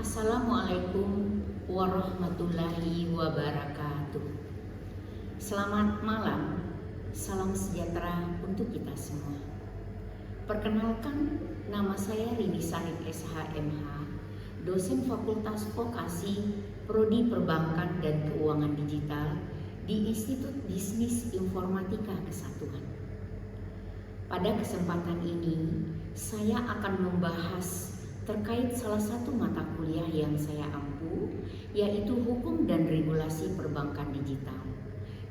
Assalamualaikum warahmatullahi wabarakatuh. Selamat malam, salam sejahtera untuk kita semua. Perkenalkan, nama saya Rini Sarip SHMH, dosen Fakultas Vokasi Prodi Perbankan dan Keuangan Digital di Institut Bisnis Informatika Kesatuan. Pada kesempatan ini, saya akan membahas terkait salah satu mata kuliah yang saya ampu, yaitu Hukum dan Regulasi Perbankan Digital,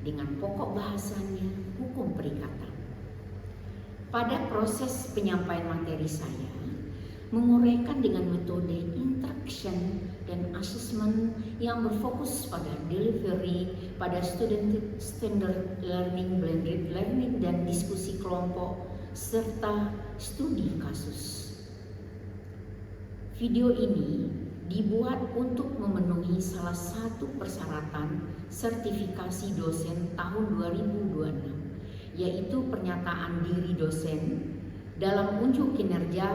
dengan pokok bahasannya Hukum Perikatan. Pada proses penyampaian materi saya, menguraikan dengan metode interaction dan assessment yang berfokus pada delivery, pada student standard learning, blended learning, dan diskusi kelompok, serta studi kasus. Video ini dibuat untuk memenuhi salah satu persyaratan sertifikasi dosen tahun 2026, yaitu pernyataan diri dosen dalam unjuk kinerja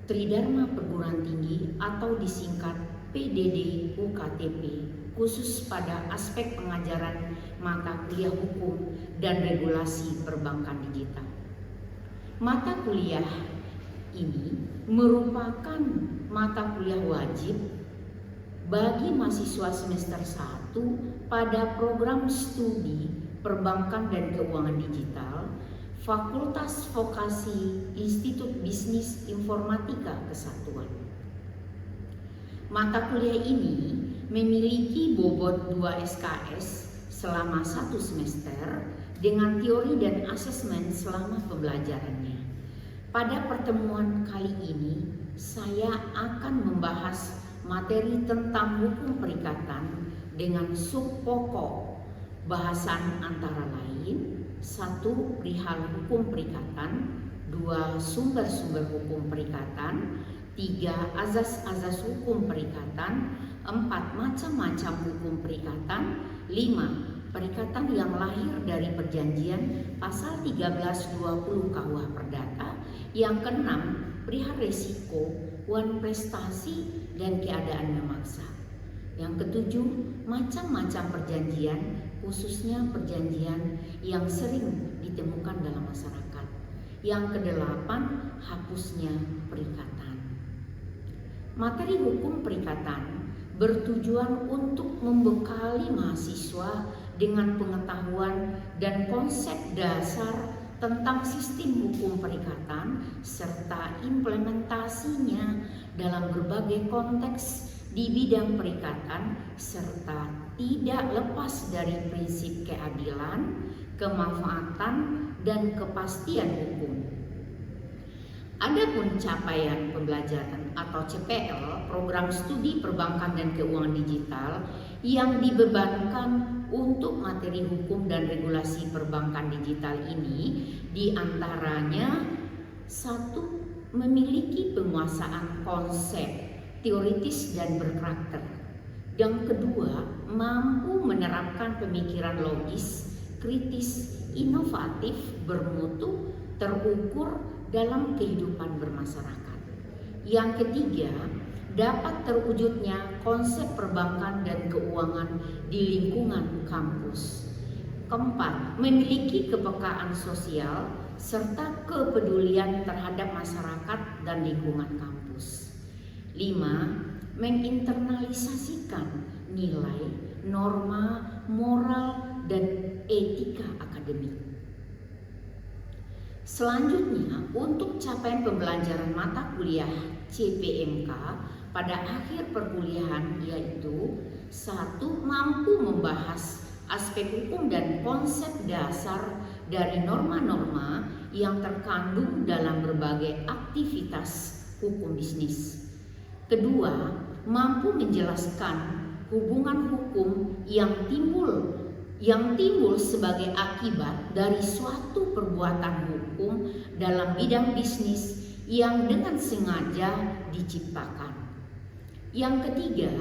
Tridharma Perguruan Tinggi atau disingkat PDD UKTP, khusus pada aspek pengajaran mata kuliah hukum dan regulasi perbankan digital. Mata kuliah ini merupakan mata kuliah wajib bagi mahasiswa semester 1 pada program studi Perbankan dan Keuangan Digital Fakultas Vokasi Institut Bisnis Informatika Kesatuan. Mata kuliah ini memiliki bobot 2 SKS selama 1 semester dengan teori dan asesmen selama pembelajarannya. Pada pertemuan kali ini, saya akan membahas materi tentang hukum perikatan dengan sub pokok bahasan antara lain: 1. Perihal hukum perikatan, 2. Sumber-sumber hukum perikatan, 3. Azas-azas hukum perikatan, 4. Macam-macam hukum perikatan, 5. Perikatan yang lahir dari perjanjian pasal 1320 KUH Perdata, yang keenam perihal resiko, wan prestasi, dan keadaan memaksa. Yang ketujuh, macam-macam perjanjian, khususnya perjanjian yang sering ditemukan dalam masyarakat. Yang kedelapan, hapusnya perikatan. Materi hukum perikatan bertujuan untuk membekali mahasiswa dengan pengetahuan dan konsep dasar tentang sistem hukum perikatan serta implementasinya dalam berbagai konteks di bidang perikatan, serta tidak lepas dari prinsip keadilan, kemanfaatan, dan kepastian hukum. Adapun capaian pembelajaran atau CPL, program studi perbankan dan keuangan digital, yang dibebankan untuk materi hukum dan regulasi perbankan digital ini diantaranya: 1. Memiliki penguasaan konsep teoritis dan berkarakter. Yang kedua, mampu menerapkan pemikiran logis, kritis, inovatif, bermutu, terukur dalam kehidupan bermasyarakat. Yang ketiga, dapat terwujudnya konsep perbankan dan keuangan di lingkungan kampus. Keempat, memiliki kepekaan sosial serta kepedulian terhadap masyarakat dan lingkungan kampus. 5. Menginternalisasikan nilai, norma, moral, dan etika akademik. Selanjutnya, untuk capaian pembelajaran mata kuliah CPMK pada akhir perkuliahan, yaitu 1. Mampu membahas aspek hukum dan konsep dasar dari norma-norma yang terkandung dalam berbagai aktivitas hukum bisnis. Kedua, mampu menjelaskan hubungan hukum yang timbul sebagai akibat dari suatu perbuatan hukum dalam bidang bisnis yang dengan sengaja diciptakan. Yang ketiga,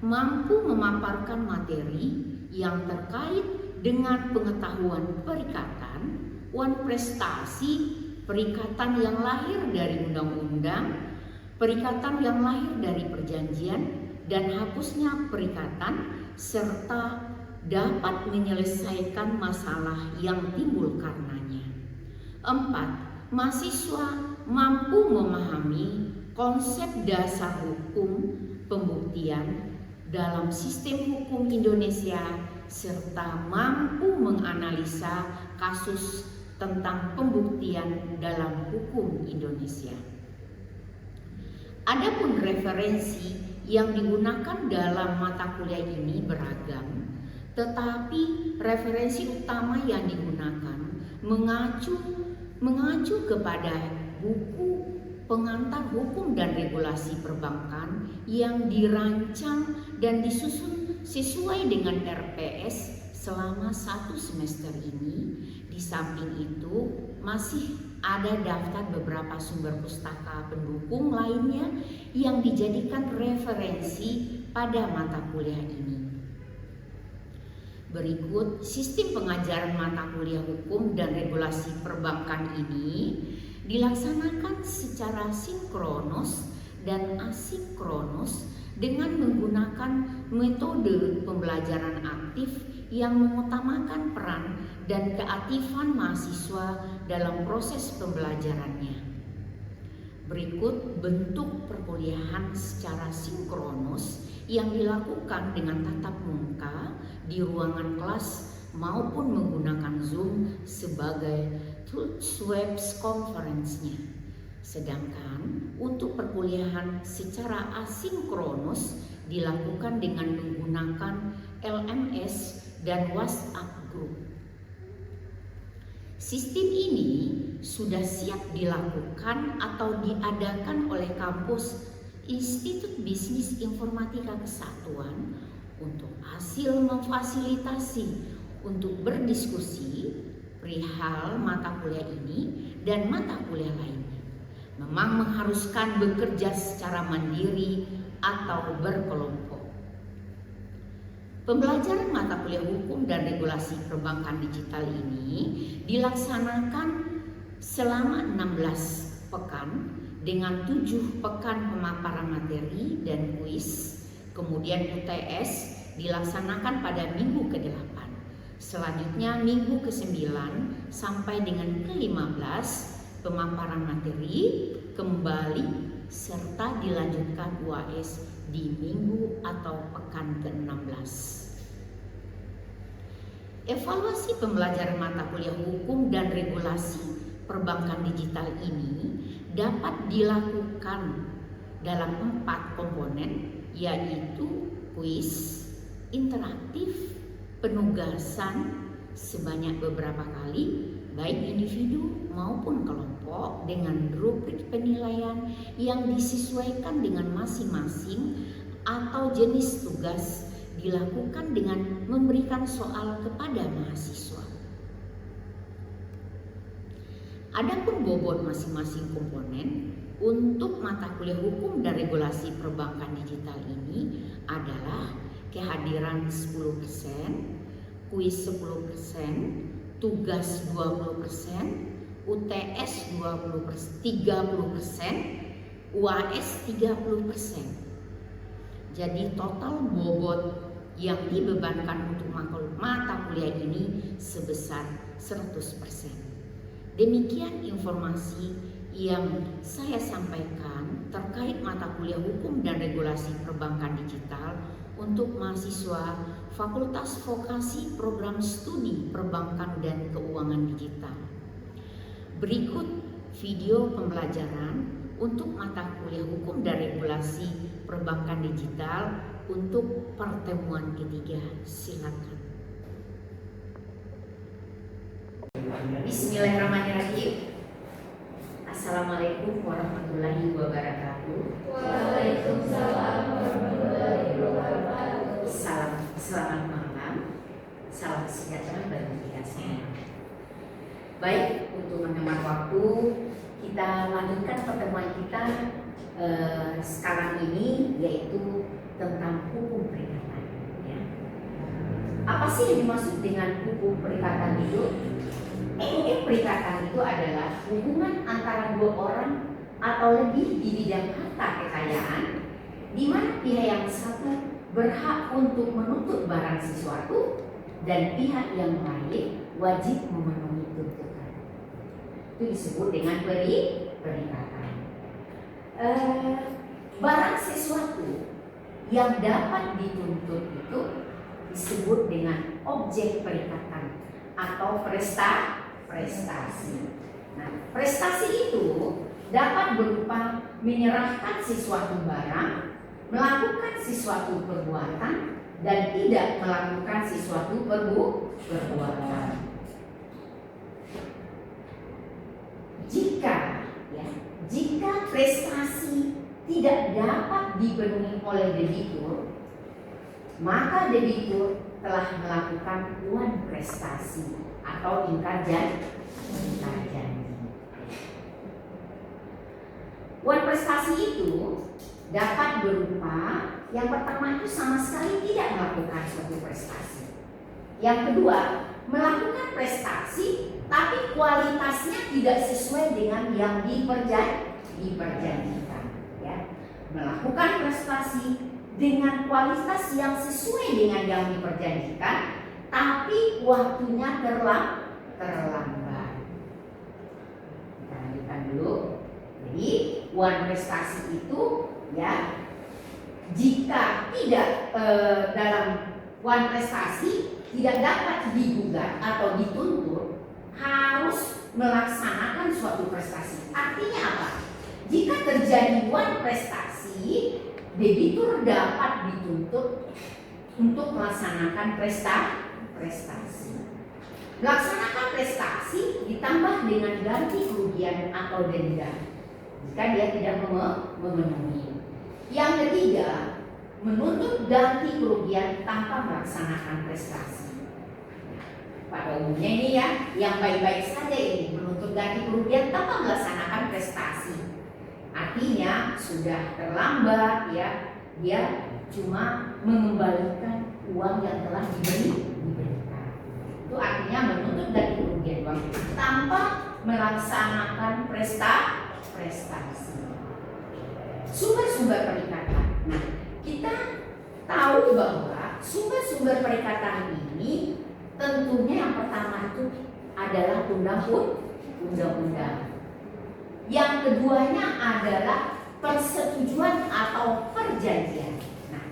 mampu memaparkan materi yang terkait dengan pengetahuan perikatan, wan prestasi, perikatan yang lahir dari undang-undang, perikatan yang lahir dari perjanjian dan hapusnya perikatan, serta dapat menyelesaikan masalah yang timbul karenanya. 4. Mahasiswa mampu memahami konsep dasar hukum pembuktian dalam sistem hukum Indonesia serta mampu menganalisa kasus tentang pembuktian dalam hukum Indonesia. Adapun referensi yang digunakan dalam mata kuliah ini beragam, tetapi referensi utama yang digunakan mengacu kepada buku pengantar hukum dan regulasi perbankan yang dirancang dan disusun sesuai dengan RPS selama 1 semester ini. Di samping itu masih ada daftar beberapa sumber pustaka pendukung lainnya yang dijadikan referensi pada mata kuliah ini. Berikut sistem pengajaran mata kuliah hukum dan regulasi perbankan ini dilaksanakan secara sinkronus dan asinkronus dengan menggunakan metode pembelajaran aktif yang mengutamakan peran dan keaktifan mahasiswa dalam proses pembelajarannya. Berikut bentuk perkuliahan secara sinkronus yang dilakukan dengan tatap muka di ruangan kelas maupun menggunakan Zoom sebagai tools web conference-nya. Sedangkan untuk perkuliahan secara asinkronus dilakukan dengan menggunakan LMS dan WhatsApp group. Sistem ini sudah siap dilakukan atau diadakan oleh kampus Institut Bisnis Informatika Kesatuan untuk hasil memfasilitasi untuk berdiskusi perihal mata kuliah ini dan mata kuliah lainnya. Memang mengharuskan bekerja secara mandiri atau berkelompok. Pembelajaran mata kuliah hukum dan regulasi perbankan digital ini dilaksanakan selama 16 pekan dengan 7 pekan pemaparan materi dan kuis. Kemudian UTS dilaksanakan pada minggu ke-8. Selanjutnya minggu ke-9 sampai dengan ke-15 pemaparan materi kembali serta dilanjutkan UAS di minggu atau pekan ke-16. Evaluasi pembelajaran mata kuliah hukum dan regulasi perbankan digital ini dapat dilakukan dalam 4 komponen, yaitu kuis, interaktif, penugasan sebanyak beberapa kali, baik individu maupun kelompok dengan rubrik penilaian yang disesuaikan dengan masing-masing, atau jenis tugas dilakukan dengan memberikan soal kepada mahasiswa. Adapun bobot masing-masing komponen untuk mata kuliah hukum dan regulasi perbankan digital ini adalah kehadiran 10%, kuis 10%, tugas 20%, UTS 30%, UAS 30%. Jadi total bobot yang dibebankan untuk mata kuliah ini sebesar 100%. Demikian informasi yang saya sampaikan terkait mata kuliah hukum dan regulasi perbankan digital untuk mahasiswa Fakultas Vokasi Program Studi Perbankan dan Keuangan Digital. Berikut video pembelajaran untuk mata kuliah hukum dan regulasi perbankan digital untuk pertemuan ketiga. Silakan. Bismillahirrahmanirrahim. Assalamualaikum warahmatullahi wabarakatuh. Waalaikumsalam warahmatullahi wabarakatuh. Selamat malam. Salam sejahtera bagi kita semua. Baik, untuk menghemat waktu, kita lanjutkan pertemuan kita sekarang ini, yaitu tentang hukum perikatan. Ya. Apa sih yang dimaksud dengan hukum perikatan itu? Hukum perikatan itu adalah hubungan antara dua orang atau lebih di bidang harta kekayaan, di mana pihak yang satu berhak untuk menuntut barang sesuatu dan pihak yang lain wajib memenuhi tuntutan. Itu disebut dengan perikatan. Barang sesuatu yang dapat dituntut itu disebut dengan objek perikatan atau prestasi. Nah, prestasi itu dapat berupa menyerahkan sesuatu barang, melakukan sesuatu perbuatan, dan tidak melakukan sesuatu perbuatan. Jika prestasi tidak dapat dipenuhi oleh debitur, maka debitur telah melakukan wan prestasi atau ingkar janji. Wan prestasi itu dapat berupa yang pertama itu sama sekali tidak melakukan suatu prestasi. Yang kedua, melakukan prestasi tapi kualitasnya tidak sesuai dengan yang diperjanjikan. Ya. Melakukan prestasi dengan kualitas yang sesuai dengan yang diperjanjikan, tapi waktunya terlambat. Kita lanjutkan dulu. Jadi, wan prestasi itu ya, jika tidak dalam wan prestasi tidak dapat digugat atau dituntut, harus melaksanakan suatu prestasi. Artinya apa? Jika terjadi wan prestasi, debitur dapat dituntut untuk melaksanakan prestasi. Melaksanakan prestasi ditambah dengan ganti kerugian atau denda jika dia tidak memenuhi. Yang ketiga, menuntut ganti kerugian tanpa melaksanakan prestasi. Pada umumnya ini ya, yang baik-baik saja ini menuntut ganti kerugian tanpa melaksanakan prestasi. Artinya sudah terlambat ya, dia cuma mengembalikan uang yang telah diberikan. Itu artinya menuntut ganti kerugian uang tanpa melaksanakan prestasi. Sumber-sumber perikatan. Nah, kita tahu bahwa sumber-sumber perikatan ini tentunya yang pertama itu adalah undang-undang. Yang keduanya adalah persetujuan atau perjanjian. Nah,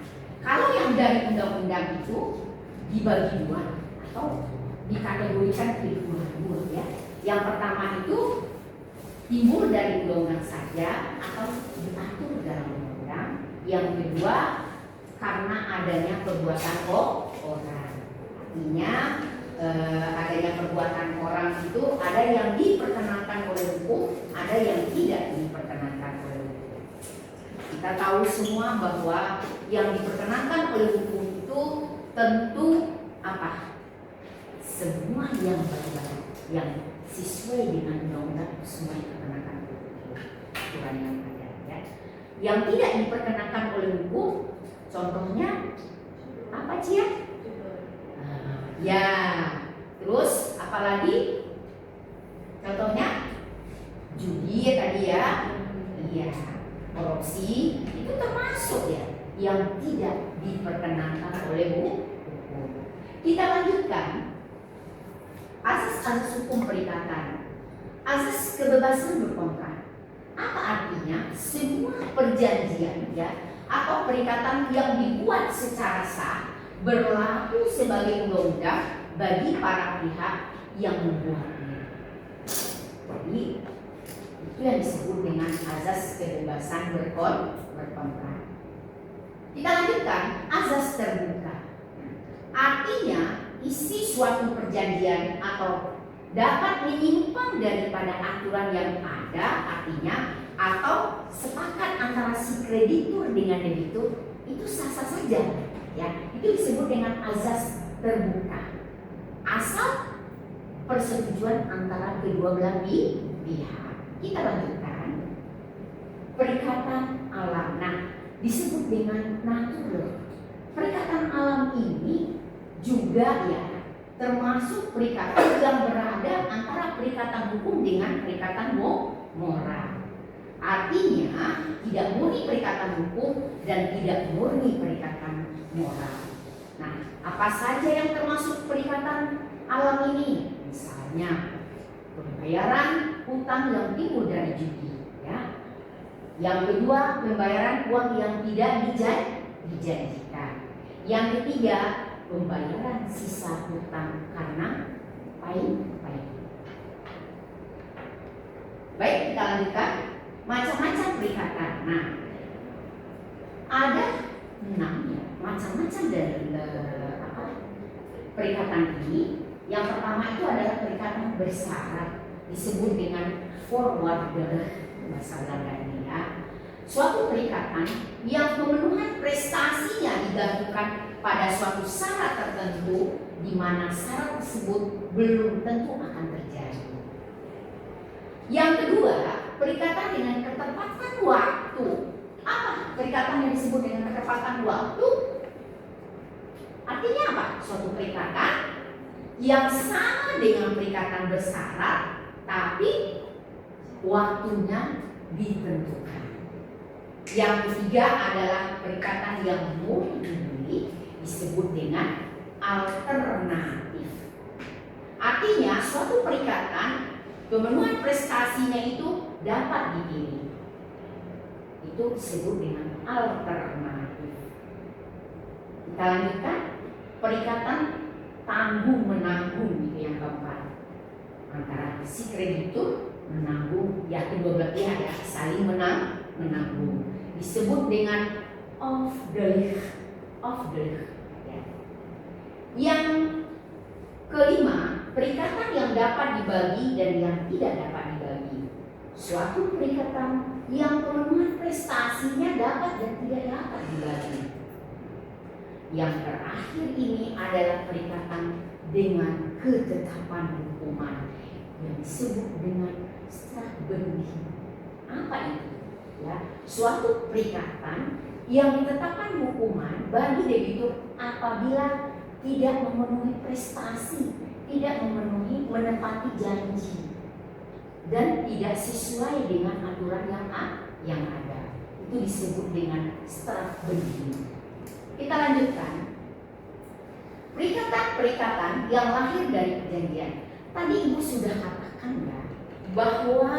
kalau yang dari undang-undang itu dibagi dua atau dikategorikan ke dua ya. Yang pertama itu timbul dari undang-undang saja atau diatur dalam undang-undang. Yang kedua karena adanya perbuatan orang. Artinya adanya perbuatan orang itu ada yang diperkenankan oleh hukum, ada yang tidak diperkenankan oleh hukum. Kita tahu semua bahwa yang diperkenankan oleh hukum itu tentu apa? Semua yang baik, yang sesuai dengan undang-undang semua diperkenankan oleh hukum. Aturan yang ada ya. Yang tidak diperkenankan oleh hukum, contohnya apa Cia? Ya, terus apalagi? Contohnya judi ya tadi ya, iya, korupsi itu termasuk ya yang tidak diperkenankan oleh hukum. Kita lanjutkan asas-asas hukum perikatan, asas kebebasan berkontrak. Apa artinya? Semua perjanjian ya atau perikatan yang dibuat secara sah berlaku sebagai undang-undang bagi para pihak yang membuatnya. Jadi itu yang disebut dengan azas kebebasan berkontrak. Kita lanjutkan azas terbuka. Artinya isi suatu perjanjian atau dapat menyimpang daripada aturan yang ada, artinya atau sepakat antara si kreditur dengan debitur itu sah-sah saja. Ya, itu disebut dengan azas terbuka. Asal persetujuan antara kedua belah pihak. Kita lanjutkan perikatan alam. Nah, disebut dengan natural. Perikatan alam ini juga ya termasuk perikatan yang berada antara perikatan hukum dengan perikatan moral. Artinya tidak murni perikatan hukum dan tidak murni perikatan moral. Nah, apa saja yang termasuk perikatan alam ini? Misalnya pembayaran hutang yang timbul dari judi, ya. Yang kedua, pembayaran uang yang tidak dijanjikan. Yang ketiga, pembayaran sisa hutang karena pahit. Baik, kita lanjutkan. Macam-macam perikatan. Nah, ada 6 ya, macam-macam dari perikatan ini. Yang pertama itu adalah perikatan bersyarat, disebut dengan voorwaarde bahasa Belanda ini, ya. Suatu perikatan yang pemenuhan prestasinya digantungkan pada suatu syarat tertentu, di mana syarat tersebut belum tentu akan terjadi. Yang kedua, perikatan dengan ketepatan waktu. Apa perikatan yang disebut dengan ketepatan waktu? Artinya apa? Suatu perikatan yang sama dengan perikatan bersyarat, tapi waktunya ditentukan. Yang ketiga adalah perikatan yang murni, disebut dengan alternatif. Artinya suatu perikatan pemenuhan prestasinya itu dapat dipilih. Itu disebut dengan alternatif. Kita lanjutkan. Perikatan tanggung menanggung, itu yang keempat. Antara si kreditur menanggung, ya kedua belah pihak ya saling menanggung. Disebut dengan afdelig. Ya. Yang kelima, perikatan yang dapat dibagi dan yang tidak dapat dibagi. Suatu perikatan yang pemenuhan prestasinya dapat dan tidak dapat dibagi. Yang terakhir ini adalah perikatan dengan ketetapan hukuman yang disebut dengan strafbending. Apa itu? Ya, suatu perikatan yang ditetapkan hukuman bagi debitur apabila tidak memenuhi prestasi, tidak menepati janji, dan tidak sesuai dengan aturan yang ada. Itu disebut dengan strafbending. Kita lanjutkan. Perikatan yang lahir dari perjanjian. Tadi Ibu sudah katakan ya, bahwa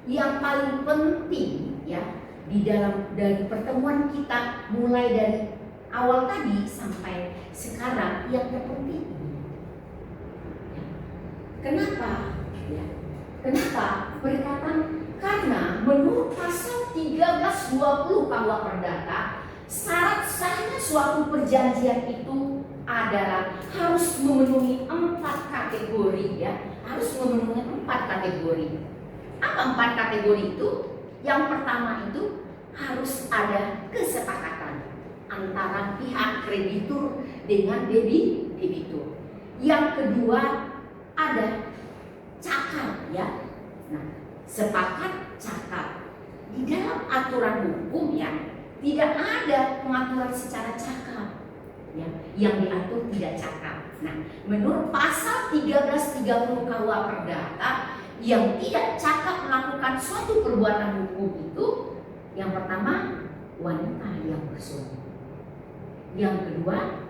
yang paling penting ya di dalam dari pertemuan kita mulai dari awal tadi sampai sekarang yang terpenting ini. Kenapa? Ya. Kenapa perikatan? Karena menurut pasal 1320 KUH Perdata, syarat sahnya suatu perjanjian itu adalah harus memenuhi 4 kategori ya, harus memenuhi 4 kategori. Apa 4 kategori itu? Yang pertama itu harus ada kesepakatan antara pihak kreditur dengan debitur. Yang kedua ada cakap ya. Nah, sepakat cakap. Di dalam aturan hukum ya tidak ada pengaturan secara cakap ya, yang diatur tidak cakap. Nah, menurut pasal 1330 KUH Perdata, yang tidak cakap melakukan suatu perbuatan hukum itu yang pertama wanita yang bersuami, yang kedua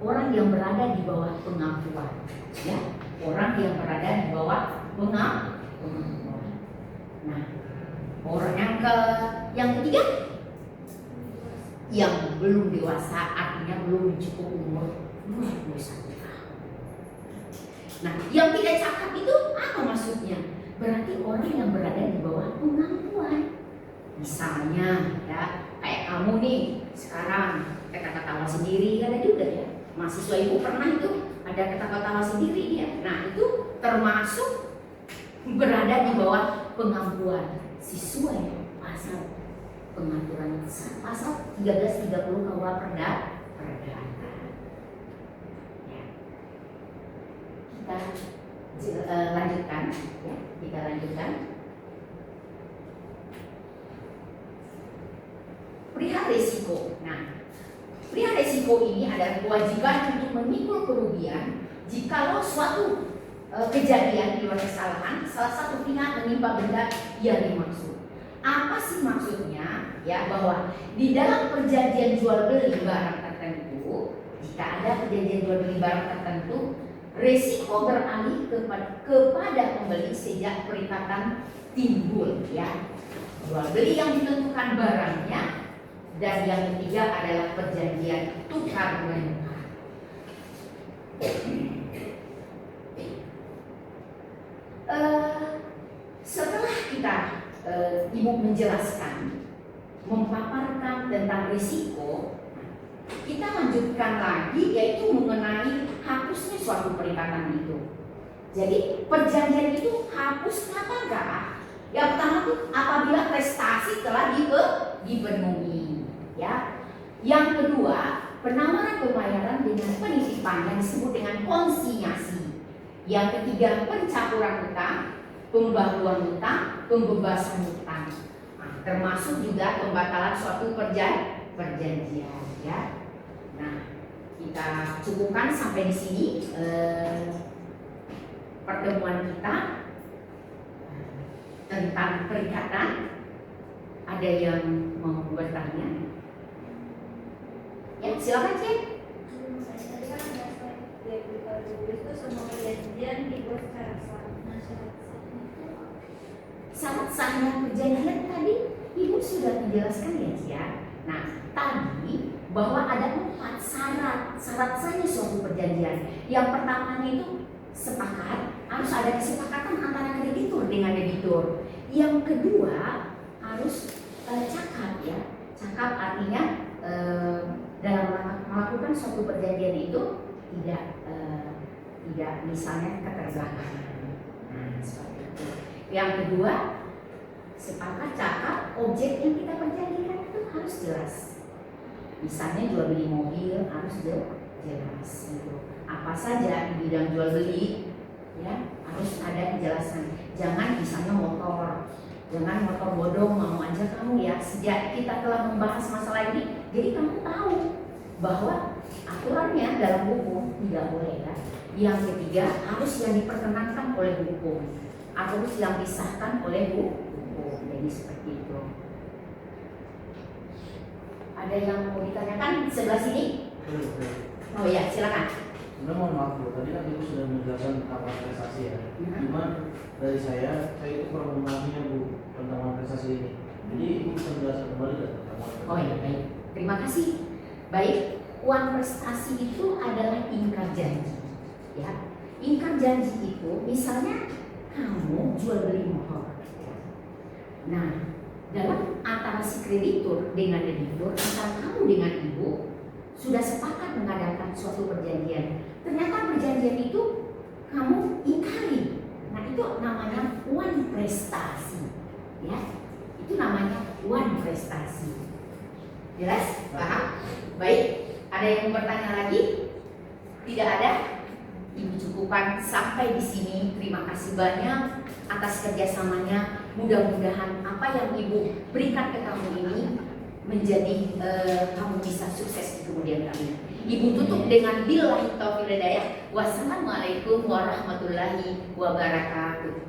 orang yang berada di bawah pengakuan ya, orang yang berada di bawah pengakuan. Nah, orang yang ketiga yang belum dewasa, artinya belum cukup umur 21 tahun. Nah, yang tidak cakap itu apa maksudnya? Berarti orang yang berada di bawah pengakuan. Misalnya ya, kayak kamu nih sekarang kata-kata sendiri ada juga ya. Mahasiswa Ibu pernah itu ada kata-kata sendiri dia. Nah, itu termasuk berada di bawah pengakuan sesuai pasal pengaturan pasal 1330 KUH Perdata. Ya. Kita lanjutkan ya, kita lanjutkan. Perihal risiko. Nah, perihal risiko ini adalah kewajiban untuk memikul kerugian jikalau suatu kejadian di luar kesalahan salah satu pihak menimpa benda yang dimaksud. Apa sih maksudnya? Ya, bahwa di dalam perjanjian jual beli barang tertentu, jika ada perjanjian jual beli barang tertentu, resiko beralih kepada pembeli sejak perikatan timbul, ya. Jual beli yang ditentukan barangnya, dan yang ketiga adalah perjanjian tukar menukar. Setelah kita Ibu menjelaskan, memaparkan tentang risiko, kita lanjutkan lagi yaitu mengenai hapusnya suatu perikatan itu. Jadi perjanjian itu hapus kapankah? Yang pertama tuh apabila prestasi telah dipenuhi, ya. Yang kedua, penawaran pembayaran dengan penitipan yang disebut dengan konsinyasi. Yang ketiga, pencaturan hutang, pembaruan hutang, pembebasan hutang. Nah, termasuk juga pembatalan suatu perjanjian, ya. Nah, kita cukupkan sampai di sini pertemuan kita tentang perikatan. Ada yang mau bertanya? Ya, silakan Cik. Tadi kan ada itu semua perjanjian dibuat secara sah. Syarat sahnya perjanjian tadi Ibu sudah menjelaskan ya Cik ya. Nah, tadi bahwa ada 4 syarat sahnya suatu perjanjian. Yang pertamanya itu sepakat, harus ada kesepakatan antara kreditur dengan debitur. Yang kedua harus cakap ya. Cakap artinya dalam melakukan suatu perjanjian itu tidak misalnya keterbelakangan. Nah, seperti itu. Yang kedua, sepakat cakap objek yang kita perjanjikan itu harus jelas. Misalnya jual beli mobil harus jelas gitu. Apa saja di bidang jual beli ya harus ada kejelasan. Jangan misalnya motor, jangan motor bodong mau aja kamu ya. Sejak kita telah membahas masalah ini, jadi kamu tahu bahwa aturannya dalam hukum tidak boleh ya. Yang ketiga harus yang diperkenankan oleh hukum atau yang disahkan oleh hukum. Jadi seperti itu. Ada yang mau ditanyakan di sebelah sini? Oh ya, silakan. Sebenarnya mohon maaf Bu, tadi kan Ibu sudah menjelaskan apa prestasi ya. Cuman dari saya itu kurang memahaminya Bu tentang prestasi ini. Jadi Ibu bisa menjelaskan kembali tentang prestasi. Oh ya, baik. Terima kasih. Baik, uang prestasi itu adalah ingkar janji. Ya, ingkar janji itu misalnya kamu jual beli motor. Nah, dalam antara si kreditur dengan debitur, antara kamu dengan ibu sudah sepakat mengadakan suatu perjanjian. Ternyata perjanjian itu kamu ingkari. Nah, itu namanya uang prestasi. Ya, itu namanya uang prestasi. Jelas? Paham? Baik. Ada yang mau bertanya lagi? Tidak ada? Ibu cukupkan sampai di sini. Terima kasih banyak atas kerjasamanya. Mudah-mudahan apa yang Ibu berikan ke kamu ini menjadi kamu bisa sukses di kemudian hari. Ibu tutup dengan billahi taufiq hidayah. Wassalamualaikum warahmatullahi wabarakatuh.